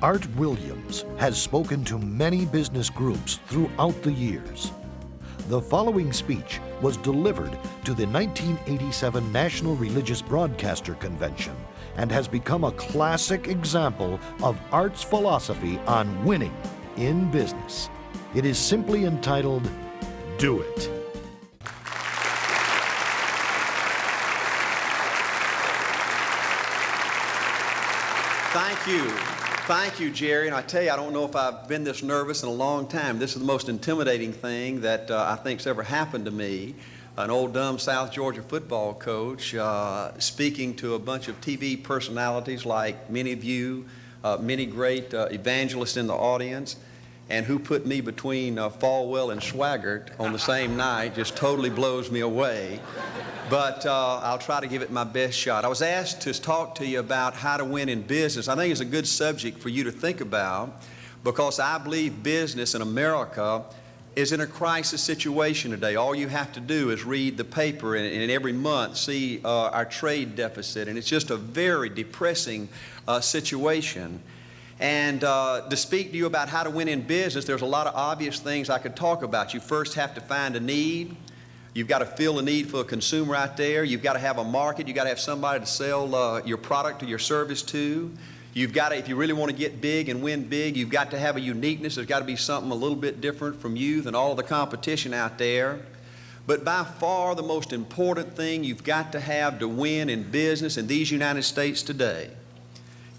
Art Williams has spoken to many business groups throughout the years. The following speech was delivered to the 1987 National Religious Broadcaster Convention and has become a classic example of Art's philosophy on winning in business. It is simply entitled, Do It. Thank you. Thank you, Jerry. And I tell you, I don't know if I've been this nervous in a long time. This is the most intimidating thing that I think's ever happened to me. An old dumb South Georgia football coach speaking to a bunch of TV personalities like many of you, many great evangelists in the audience, and who put me between Falwell and Swaggart on the same night just totally blows me away. But I'll try to give it my best shot. I was asked to talk to you about how to win in business. I think it's a good subject for you to think about because I believe business in America is in a crisis situation today. All you have to do is read the paper and every month see our trade deficit, and it's just a very depressing situation. And to speak to you about how to win in business, there's a lot of obvious things I could talk about. You first have to find a need. You've got to fill a need for a consumer out there. You've got to have a market. You've got to have somebody to sell your product or your service to. You've got to, if you really want to get big and win big, you've got to have a uniqueness. There's got to be something a little bit different from you than all the competition out there. But by far the most important thing you've got to have to win in business in these United States today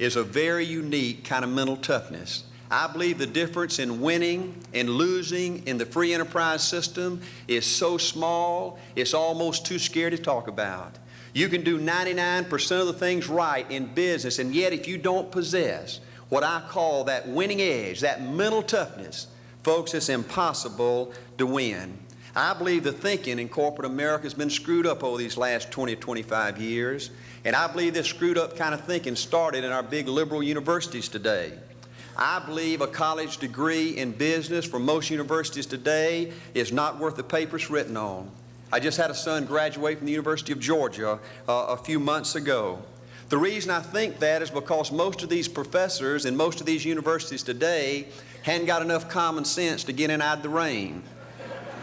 is a very unique kind of mental toughness. I believe the difference in winning and losing in the free enterprise system is so small, it's almost too scary to talk about. You can do 99% of the things right in business, and yet if you don't possess what I call that winning edge, that mental toughness, folks, it's impossible to win. I believe the thinking in corporate America has been screwed up over these last 20 or 25 years, and I believe this screwed up kind of thinking started in our big liberal universities today. I believe a college degree in business for most universities today is not worth the paper it's written on. I just had a son graduate from the University of Georgia a few months ago. The reason I think that is because most of these professors in most of these universities today hadn't got enough common sense to get in out of the rain.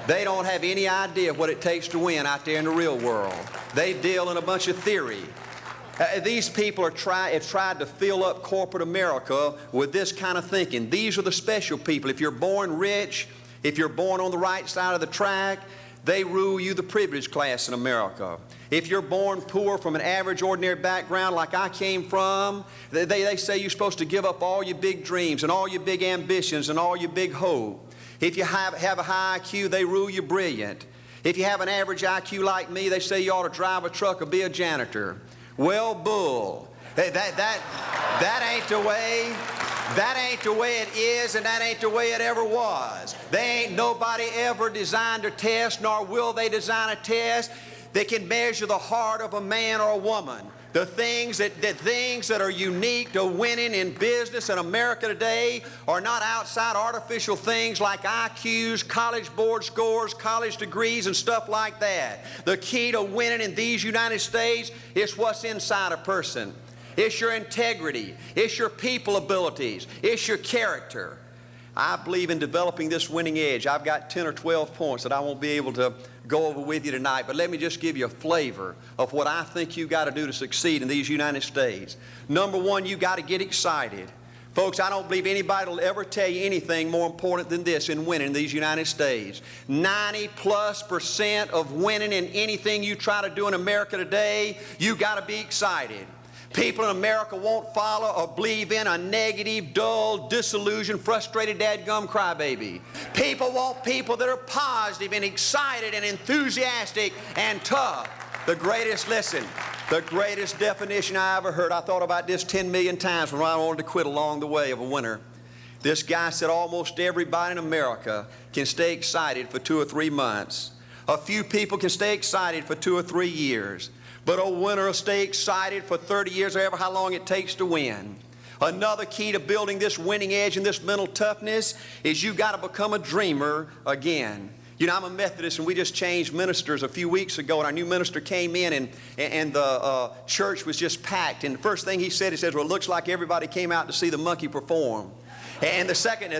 They don't have any idea what it takes to win out there in the real world. They deal in a bunch of theory. These people have tried to fill up corporate America with this kind of thinking. These are the special people. If you're born rich, if you're born on the right side of the track, they rule you, the privileged class in America. If you're born poor from an average, ordinary background like I came from, they say you're supposed to give up all your big dreams and all your big ambitions and all your big hope. If you have a high IQ, they rule you brilliant. If you have an average IQ like me, they say you ought to drive a truck or be a janitor. Well, bull. That ain't the way. That ain't the way it is, and that ain't the way it ever was. They ain't nobody ever designed a test, nor will they design a test that can measure the heart of a man or a woman. The things that are unique to winning in business in America today are not outside artificial things like IQs, college board scores, college degrees, and stuff like that. The key to winning in these United States is what's inside a person. It's your integrity. It's your people abilities. It's your character. I believe in developing this winning edge. I've got 10 or 12 points that I won't be able to go over with you tonight, but let me just give you a flavor of what I think you've got to do to succeed in these United States. Number one, you've got to get excited. Folks, I don't believe anybody will ever tell you anything more important than this in winning in these United States. 90+% of winning in anything you try to do in America today, you've got to be excited. People in America won't follow or believe in a negative, dull, disillusioned, frustrated dadgum crybaby. People want people that are positive and excited and enthusiastic and tough. The greatest definition I ever heard, I thought about this 10 million times when I wanted to quit along the way of a winner. This guy said almost everybody in America can stay excited for 2 or 3 months. A few people can stay excited for 2 or 3 years. But a winner will stay excited for 30 years or ever how long it takes to win. Another key to building this winning edge and this mental toughness is you've got to become a dreamer again. You know, I'm a Methodist, and we just changed ministers a few weeks ago, and our new minister came in, and the church was just packed. And the first thing he said, well, it looks like everybody came out to see the monkey perform. And the second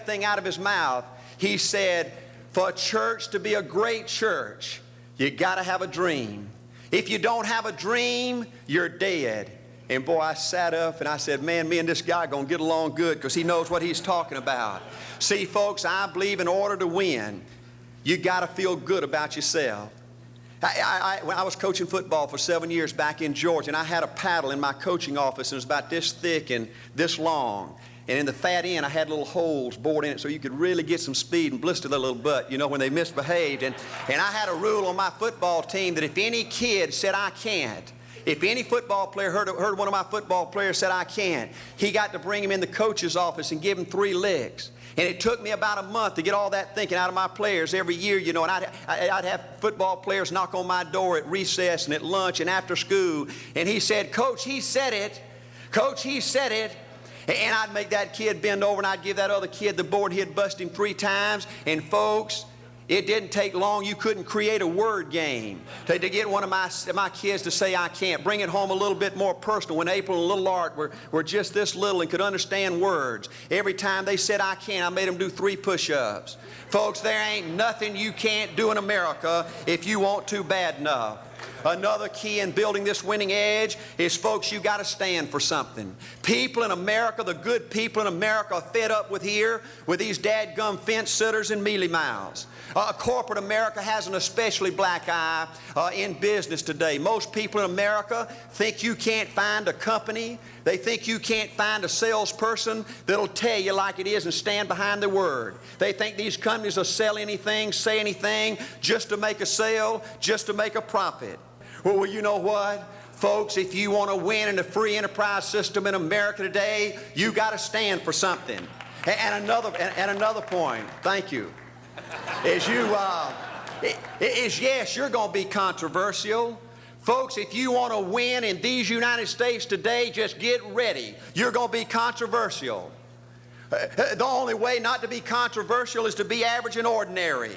thing out of his mouth, he said, for a church to be a great church, you got to have a dream. If you don't have a dream, you're dead. And boy, I sat up and I said, man, me and this guy are going to get along good because he knows what he's talking about. See, folks, I believe in order to win, you got to feel good about yourself. When I was coaching football for 7 years back in Georgia, and I had a paddle in my coaching office, and it was about this thick and this long. And in the fat end, I had little holes bored in it so you could really get some speed and blister their little butt, you know, when they misbehaved. And I had a rule on my football team that if any kid said, I can't, if any football player heard one of my football players said, I can't, he got to bring him in the coach's office and give him 3 licks. And it took me about a month to get all that thinking out of my players every year, you know, and I'd have football players knock on my door at recess and at lunch and after school. And he said, Coach, he said it. Coach, he said it. And I'd make that kid bend over, and I'd give that other kid the board. He had busted him 3 times. And folks, it didn't take long. You couldn't create a word game to get one of my kids to say, I can't. Bring it home a little bit more personal. When April and little Art were just this little and could understand words, every time they said, I can't, I made them do 3 push-ups. Folks, there ain't nothing you can't do in America if you want to bad enough. Another key in building this winning edge is, folks, you got to stand for something. People in America, the good people in America, are fed up with these dadgum fence sitters and mealy mouths. Corporate America has an especially black eye in business today. Most people in America think you can't find a company. They think you can't find a salesperson that'll tell you like it is and stand behind their word. They think these companies will sell anything, say anything, just to make a sale, just to make a profit. Well, you know what? Folks, if you want to win in the free enterprise system in America today, you got to stand for something. And another point, thank you, is yes, you're going to be controversial. Folks, if you want to win in these United States today, just get ready. You're going to be controversial. The only way not to be controversial is to be average and ordinary.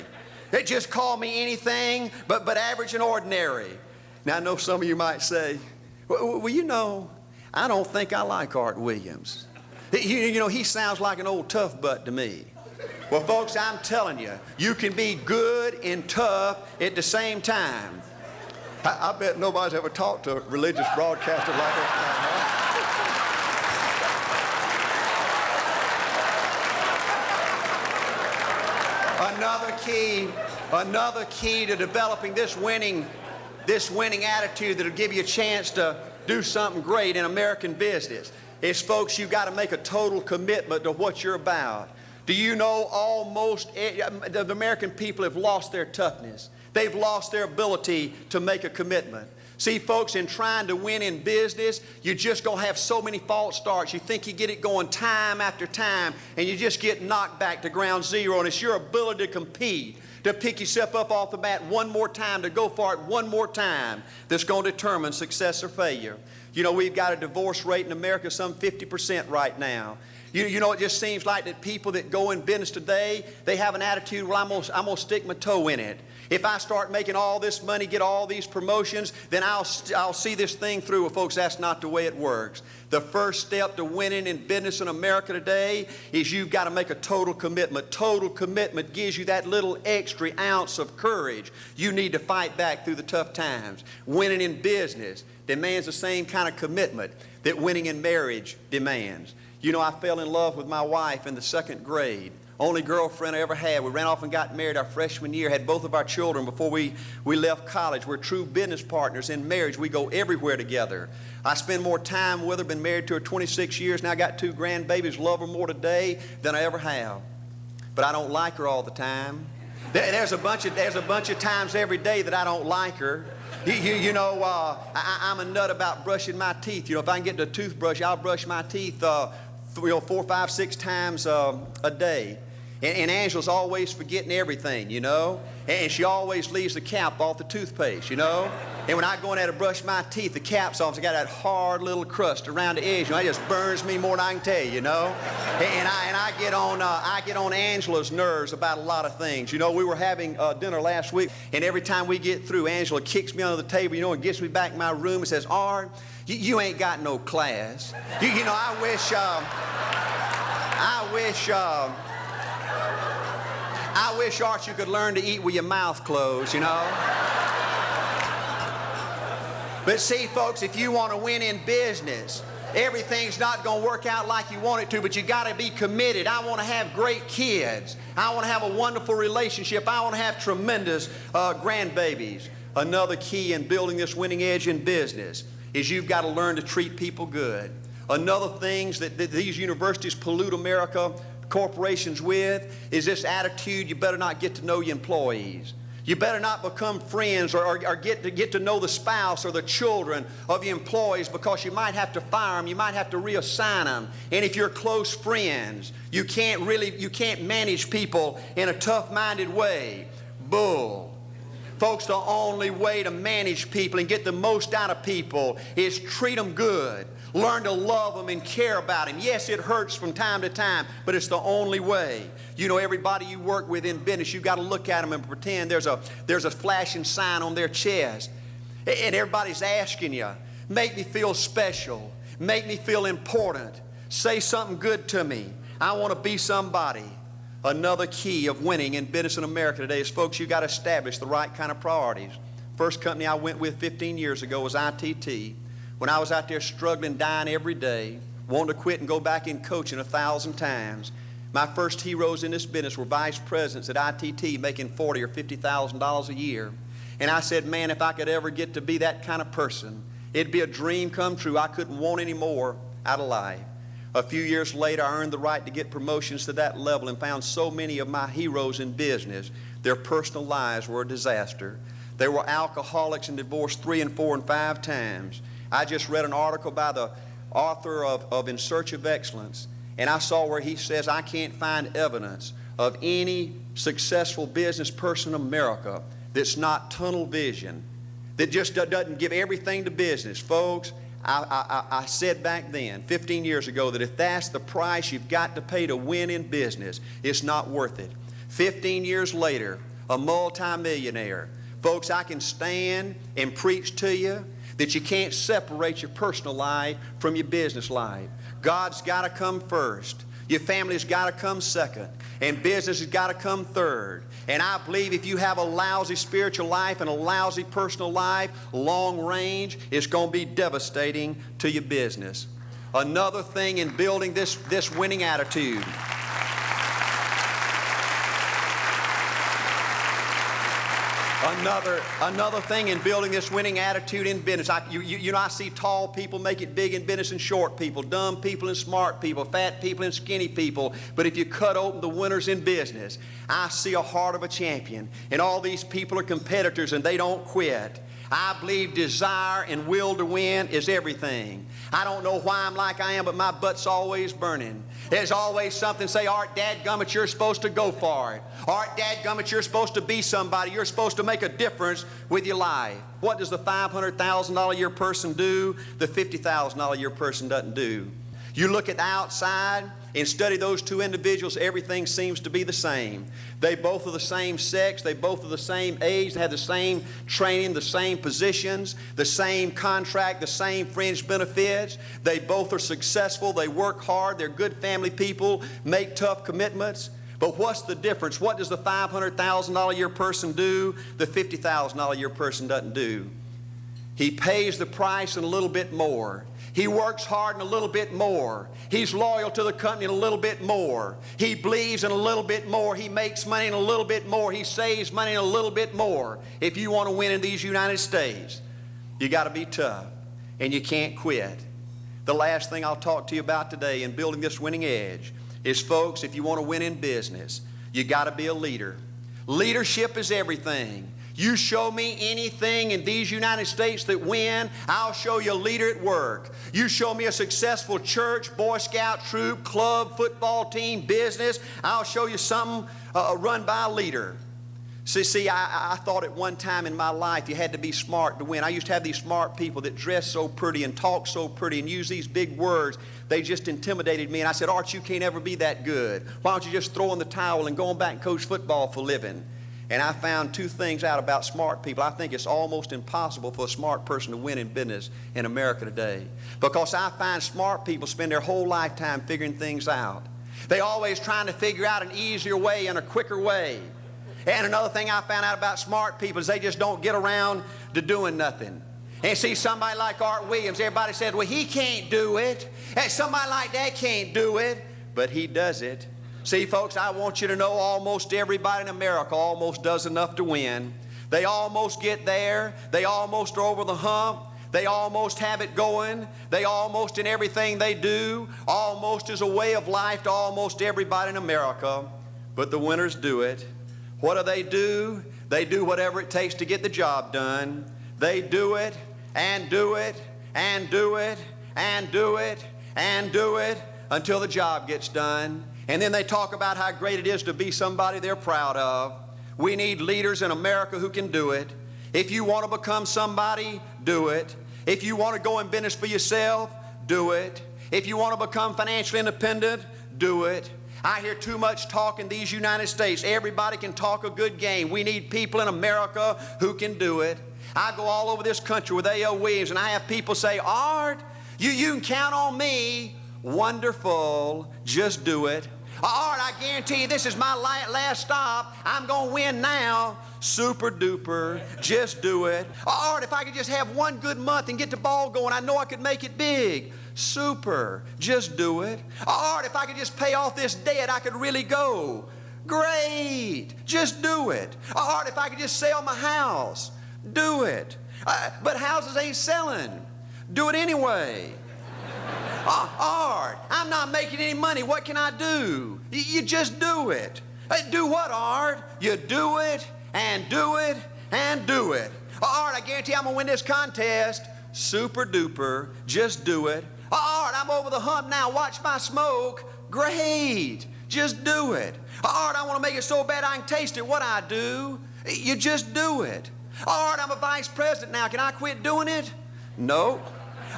They just call me anything but average and ordinary. Now, I know some of you might say, well, you know, I don't think I like Art Williams. You know, he sounds like an old tough butt to me. Well, folks, I'm telling you, you can be good and tough at the same time. I bet nobody's ever talked to a religious broadcaster like that. Another key to developing this winning attitude that'll give you a chance to do something great in American business is, folks, you've got to make a total commitment to what you're about. Do you know the American people have lost their toughness? They've lost their ability to make a commitment. See, folks, in trying to win in business, you're just going to have so many false starts. You think you get it going time after time, and you just get knocked back to ground zero, and it's your ability to compete, to pick yourself up off the mat one more time, to go for it one more time, that's going to determine success or failure. You know, we've got a divorce rate in America some 50% right now. You know, it just seems like that people that go in business today, they have an attitude, well, I'm going to stick my toe in it. If I start making all this money, get all these promotions, then I'll see this thing through. Well, folks, that's not the way it works. The first step to winning in business in America today is you've got to make a total commitment. Total commitment gives you that little extra ounce of courage you need to fight back through the tough times. Winning in business demands the same kind of commitment that winning in marriage demands. You know, I fell in love with my wife in the 2nd grade. Only girlfriend I ever had. We ran off and got married our freshman year, had both of our children before we left college. We're true business partners in marriage. We go everywhere together. I spend more time with her, been married to her 26 years. Now I got 2 grandbabies, love her more today than I ever have. But I don't like her all the time. There's a bunch of times every day that I don't like her. You know, I'm a nut about brushing my teeth. You know, if I can get the toothbrush, I'll brush my teeth 4, 5, 6 times a day. And Angela's always forgetting everything, you know. And she always leaves the cap off the toothpaste, you know. And when I go in there to brush my teeth, the cap's off. I got that hard little crust around the edge. You know, it just burns me more than I can tell you, you know. And I get on Angela's nerves about a lot of things. You know, we were having dinner last week, and every time we get through, Angela kicks me under the table, you know, and gets me back in my room and says, "Art, you ain't got no class." You know, I wish, Art, you could learn to eat with your mouth closed, you know. But see, folks, if you want to win in business, everything's not going to work out like you want it to, but you got to be committed. I want to have great kids. I want to have a wonderful relationship. I want to have tremendous grandbabies. Another key in building this winning edge in business is you've got to learn to treat people good. Another thing that these universities pollute America, corporations with, is this attitude: you better not get to know your employees. You better not become friends or get to know the spouse or the children of your employees, because you might have to fire them, you might have to reassign them. And if you're close friends, you can't manage people in a tough-minded way. Bull. Folks, the only way to manage people and get the most out of people is treat them good. Learn to love them and care about them. Yes, it hurts from time to time, but it's the only way. You know, everybody you work with in business, you've got to look at them and pretend there's a flashing sign on their chest. And everybody's asking you, make me feel special. Make me feel important. Say something good to me. I want to be somebody. Another key of winning in business in America today is, folks, you've got to establish the right kind of priorities. First company I went with 15 years ago was ITT. When I was out there struggling, dying every day, wanting to quit and go back in coaching 1,000 times, my first heroes in this business were vice presidents at ITT making $40,000 or $50,000 a year. And I said, man, if I could ever get to be that kind of person, it'd be a dream come true. I couldn't want any more out of life. A few years later, I earned the right to get promotions to that level and found so many of my heroes in business, their personal lives were a disaster. They were alcoholics and divorced 3 and 4 and 5 times. I just read an article by the author of In Search of Excellence, and I saw where he says, I can't find evidence of any successful business person in America that's not tunnel vision, that just doesn't give everything to business. Folks, I said back then, 15 years ago, that if that's the price you've got to pay to win in business, it's not worth it. 15 years later, a multimillionaire. Folks, I can stand and preach to you that you can't separate your personal life from your business life. God's got to come first. Your family's got to come second. And business has got to come third. And I believe if you have a lousy spiritual life and a lousy personal life, long range, it's going to be devastating to your business. Another thing in building this winning attitude. Another thing in building this winning attitude in business. I see tall people make it big in business and short people, dumb people and smart people, fat people and skinny people. But if you cut open the winners in business, I see a heart of a champion. And all these people are competitors and they don't quit. I believe desire and will to win is everything. I don't know why I'm like I am, but my butt's always burning. There's always something say, Art, dadgummit, you're supposed to go for it. Art, dadgummit, you're supposed to be somebody. You're supposed to make a difference with your life. What does the $500,000 a year person do? The $50,000 a year person doesn't do. You look at the outside and study those two individuals, everything seems to be the same. They both are the same sex, they both are the same age, they have the same training, the same positions, the same contract, the same fringe benefits. They both are successful, they work hard, they're good family people, make tough commitments. But what's the difference? What does the $500,000 a year person do? The $50,000 a year person doesn't do. He pays the price and a little bit more. He works hard and a little bit more. He's loyal to the company and a little bit more. He believes in a little bit more. He makes money and a little bit more. He saves money and a little bit more. If you want to win in these United States, you got to be tough and you can't quit. The last thing I'll talk to you about today in building this winning edge is, folks, if you want to win in business, you got to be a leader. Leadership is everything. You show me anything in these United States that win, I'll show you a leader at work. You show me a successful church, Boy Scout troop, club, football team, business, I'll show you something run by a leader. See, I thought at one time in my life you had to be smart to win. I used to have these smart people that dress so pretty and talk so pretty and use these big words. They just intimidated me. And I said, Art, you can't ever be that good. Why don't you just throw in the towel and go on back and coach football for a living? And I found two things out about smart people. I think it's almost impossible for a smart person to win in business in America today. Because I find smart people spend their whole lifetime figuring things out. They always trying to figure out an easier way and a quicker way. And another thing I found out about smart people is they just don't get around to doing nothing. And see, somebody like Art Williams, everybody said, well, he can't do it. And somebody like that can't do it, but he does it. See, folks, I want you to know almost everybody in America almost does enough to win. They almost get there. They almost are over the hump. They almost have it going. They almost in everything they do, almost is a way of life to almost everybody in America. But the winners do it. What do? They do whatever it takes to get the job done. They do it and do it and do it and do it and do it until the job gets done. And then they talk about how great it is to be somebody they're proud of. We need leaders in America who can do it. If you want to become somebody, do it. If you want to go in business for yourself, do it. If you want to become financially independent, do it. I hear too much talk in these United States. Everybody can talk a good game. We need people in America who can do it. I go all over this country with A.L. Williams, and I have people say, Art, you can count on me. Wonderful. Just do it. Art, I guarantee you this is my last stop. I'm going to win now. Super duper. Just do it. Art, if I could just have one good month and get the ball going, I know I could make it big. Super. Just do it. Art, if I could just pay off this debt, I could really go. Great. Just do it. Art, if I could just sell my house. Do it. But houses ain't selling. Do it anyway. Art, I'm not making any money. What can I do? You just do it. Do what, Art? You do it and do it and do it. Art, I guarantee I'm going to win this contest. Super duper. Just do it. Art, I'm over the hump now. Watch my smoke. Great. Just do it. Art, I want to make it so bad I can taste it. What I do? You just do it. Art, I'm a vice president now. Can I quit doing it? No.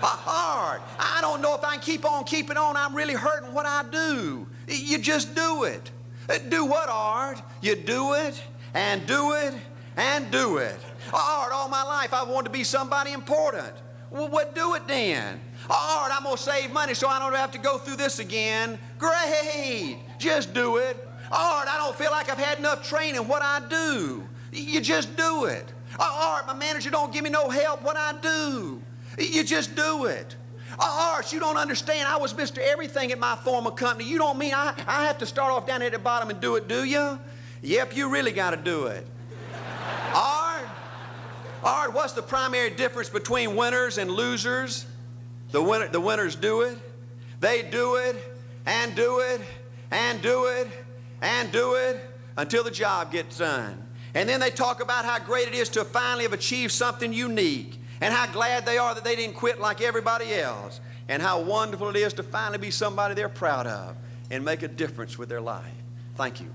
Art, I don't know if I can keep on keeping on. I'm really hurting. What I do? You just do it. Do what, Art? You do it and do it and do it. Art, all my life I wanted to be somebody important. Well, what do it then? Art, I'm going to save money so I don't have to go through this again. Great. Just do it. Art, I don't feel like I've had enough training. What I do? You just do it. Art, my manager don't give me no help. What I do? You just do it. Art, you don't understand. I was Mr. Everything at my former company. You don't mean I have to start off down at the bottom and do it, do you? Yep, you really got to do it. Art, what's the primary difference between winners and losers? The winners do it. They do it and do it and do it and do it until the job gets done. And then they talk about how great it is to finally have achieved something unique and how glad they are that they didn't quit like everybody else and how wonderful it is to finally be somebody they're proud of and make a difference with their life. Thank you.